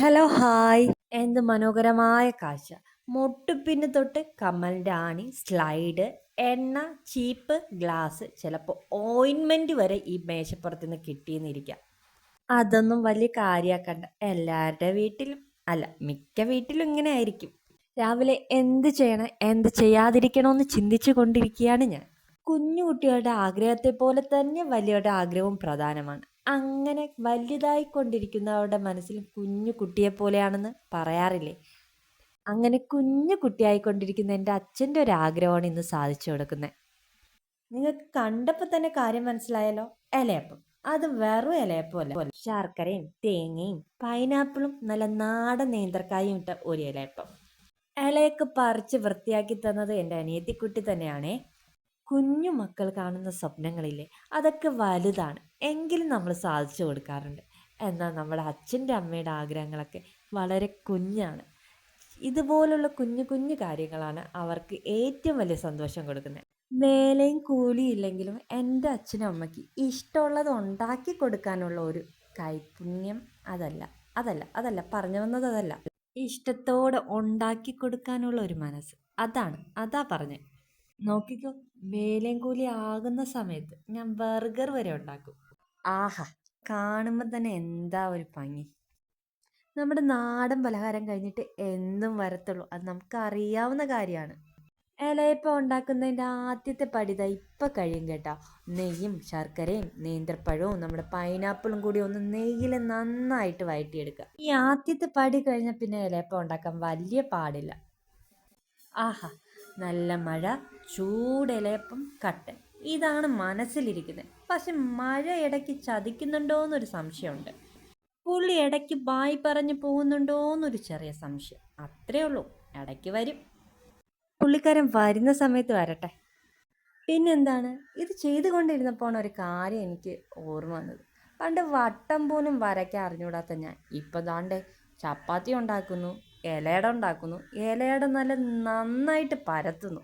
Hello hi. എന്ത് മനോഹരമായ കാഴ്ച. മൊട്ടുപിന്ന് തൊട്ട് കമ്മലിൻ്റെ ആണി, സ്ലൈഡ്, എണ്ണ, ചീപ്പ്, ഗ്ലാസ്, ചിലപ്പോൾ ഓയിൻമെൻറ്റ് വരെ ഈ മേശപ്പുറത്ത് നിന്ന് കിട്ടിയെന്നിരിക്കാം. അതൊന്നും വലിയ കാര്യമാക്കണ്ട. എല്ലാവരുടെ വീട്ടിലും, അല്ല മിക്ക വീട്ടിലും ഇങ്ങനെ ആയിരിക്കും. രാവിലെ എന്ത് ചെയ്യണം, എന്ത് ചെയ്യാതിരിക്കണമെന്ന് ചിന്തിച്ചു കൊണ്ടിരിക്കുകയാണ് ഞാൻ. കുഞ്ഞു കുട്ടികളുടെ ആഗ്രഹത്തെ പോലെ തന്നെ വലിയവരുടെ ആഗ്രഹവും പ്രധാനമാണ്. അങ്ങനെ വലുതായിക്കൊണ്ടിരിക്കുന്നവരുടെ മനസ്സിൽ കുഞ്ഞു കുട്ടിയെ പോലെയാണെന്ന് പറയാറില്ലേ? അങ്ങനെ കുഞ്ഞു കുട്ടിയായിക്കൊണ്ടിരിക്കുന്ന എൻ്റെ അച്ഛൻ്റെ ഒരു ആഗ്രഹമാണ് ഇന്ന് സാധിച്ചു കൊടുക്കുന്നത്. നിങ്ങൾക്ക് കണ്ടപ്പോൾ തന്നെ കാര്യം മനസ്സിലായല്ലോ. ഇലയപ്പം. അത് വെറും ഇലയപ്പം അല്ല, ശർക്കരയും തേങ്ങയും പൈനാപ്പിളും നല്ല നാടൻ നേന്ത്രക്കായും ഇട്ട ഒരു ഇലയപ്പം. ഇലയൊക്കെ പറിച്ച് വൃത്തിയാക്കി തന്നത് എൻ്റെ അനിയത്തിക്കുട്ടി തന്നെയാണേ. കുഞ്ഞു മക്കൾ കാണുന്ന സ്വപ്നങ്ങളില്ലേ, അതൊക്കെ വലുതാണ്, എങ്കിലും നമ്മൾ സാധിച്ചു കൊടുക്കാറുണ്ട്. എന്നാൽ നമ്മുടെ അച്ഛൻ്റെ അമ്മയുടെ ആഗ്രഹങ്ങളൊക്കെ വളരെ കുഞ്ഞാണ്. ഇതുപോലുള്ള കുഞ്ഞു കുഞ്ഞു കാര്യങ്ങളാണ് അവർക്ക് ഏറ്റവും വലിയ സന്തോഷം കൊടുക്കുന്നത്. വേലയും കൂലിയും ഇല്ലെങ്കിലും എൻ്റെ അച്ഛനും അമ്മയ്ക്ക് ഇഷ്ടമുള്ളത് ഉണ്ടാക്കി കൊടുക്കാനുള്ള ഒരു കൈപുണ്യം, അതല്ല അതല്ല അതല്ല പറഞ്ഞു വന്നത്, അതല്ല, ഇഷ്ടത്തോടെ ഉണ്ടാക്കി കൊടുക്കാനുള്ള ഒരു മനസ്സ്, അതാ പറഞ്ഞത്. നോക്കിക്കോ, വേലയും കൂലി ആകുന്ന സമയത്ത് ഞാൻ ബർഗർ വരെ ഉണ്ടാക്കും. ആഹാ, കാണുമ്പോൾ തന്നെ എന്താ ഒരു ഭംഗി. നമ്മുടെ നാടൻ പലഹാരം കഴിഞ്ഞിട്ട് എന്തും വരത്തുള്ളൂ, അത് നമുക്ക് അറിയാവുന്ന കാര്യമാണ്. ഇലയപ്പം ഉണ്ടാക്കുന്നതിൻ്റെ ആദ്യത്തെ പടി ദാ ഇപ്പം കഴിയും കേട്ടോ. നെയ്യും ശർക്കരയും നേന്ത്രപ്പഴവും നമ്മുടെ പൈനാപ്പിളും കൂടി ഒന്ന് നെയ്യിൽ നന്നായിട്ട് വഴറ്റിയെടുക്കുക. ഈ ആദ്യത്തെ പടി കഴിഞ്ഞാൽ പിന്നെ ഇലയപ്പം ഉണ്ടാക്കാൻ വലിയ പാടില്ല. ആഹാ, നല്ല മഴ, ചൂടിലയപ്പം, കട്ടൻ, ഇതാണ് മനസ്സിലിരിക്കുന്നത്. പക്ഷെ മഴ ഇടയ്ക്ക് ചതിക്കുന്നുണ്ടോയെന്നൊരു സംശയമുണ്ട്. പുള്ളി ഇടയ്ക്ക് ബായ് പറഞ്ഞു പോകുന്നുണ്ടോയെന്നൊരു ചെറിയ സംശയം, അത്രേ ഉള്ളൂ. ഇടയ്ക്ക് വരും. പുള്ളിക്കാരൻ വരുന്ന സമയത്ത് വരട്ടെ. പിന്നെന്താണ്, ഇത് ചെയ്തുകൊണ്ടിരുന്നപ്പോൾ ഒരു കാര്യം എനിക്ക് ഓർമ്മ വന്നത്. പണ്ട് വട്ടം പോലും വരയ്ക്കാൻ അറിഞ്ഞുകൂടാത്ത ഞാൻ ഇപ്പം ദാണ്ടേ ചപ്പാത്തി ഉണ്ടാക്കുന്നു, ഇലയട ഉണ്ടാക്കുന്നു, ഇലയട നല്ല നന്നായിട്ട് പരത്തുന്നു.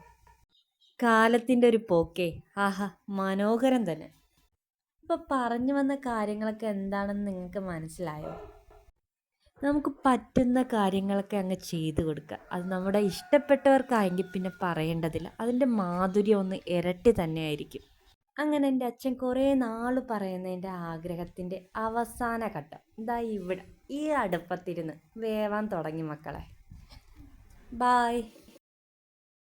കാലത്തിൻ്റെ ഒരു പോക്കേ, ആഹാ, മനോഹരം തന്നെ. ഇപ്പം പറഞ്ഞു വന്ന കാര്യങ്ങളൊക്കെ എന്താണെന്ന് നിങ്ങൾക്ക് മനസ്സിലായോ? നമുക്ക് പറ്റുന്ന കാര്യങ്ങളൊക്കെ അങ്ങ് ചെയ്തു കൊടുക്കുക. അത് നമ്മുടെ ഇഷ്ടപ്പെട്ടവർക്കായെങ്കിൽ പിന്നെ പറയേണ്ടതില്ല, അതിൻ്റെ മാധുര്യം ഒന്ന് ഇരട്ടി തന്നെയായിരിക്കും. അങ്ങനെ എൻ്റെ അച്ഛൻ കുറേ നാൾ പറയുന്ന എൻ്റെ ആഗ്രഹത്തിൻ്റെ അവസാന ഘട്ടം ഇതാ ഇവിടെ ഈ അടുപ്പത്തിരുന്ന് വേവാൻ തുടങ്ങി മക്കളെ. ബായ്.